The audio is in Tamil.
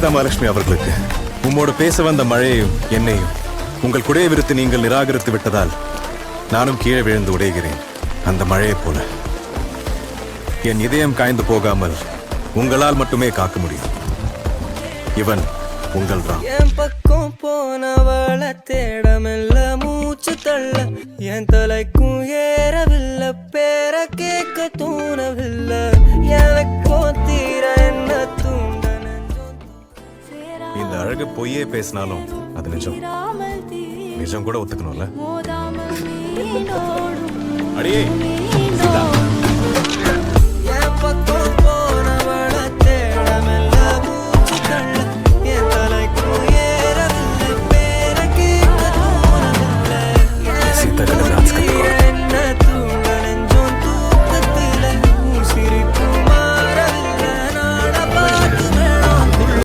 சீதா மகாலட்சுமி அவர்களுக்கு உம்மோடு பேச வந்த மழையையும் என்னையும் உங்கள் குடையை விரித்து நீங்கள் நிராகரித்து விட்டதால் நானும் கீழே விழுந்து உடைகிறேன். அந்த மழையைப் போல என் இதயம் காய்ந்து போகாமல் உங்களால் மட்டுமே காக்க முடியும். இவன் உங்கள் ராம். என் பக்கம் போனவள தேடமில்ல, மூச்சு தள்ள என் தலைக்கும் ஏறவில்லை, பேர கேட்க தோணவில்லை, எனக்கோ தீர என்ன தூண்ட. இந்த அழகு பொய்யே பேசினாலும் அது நிஜம். நிஜம் கூட ஒத்துக்கணும்ல. அடியே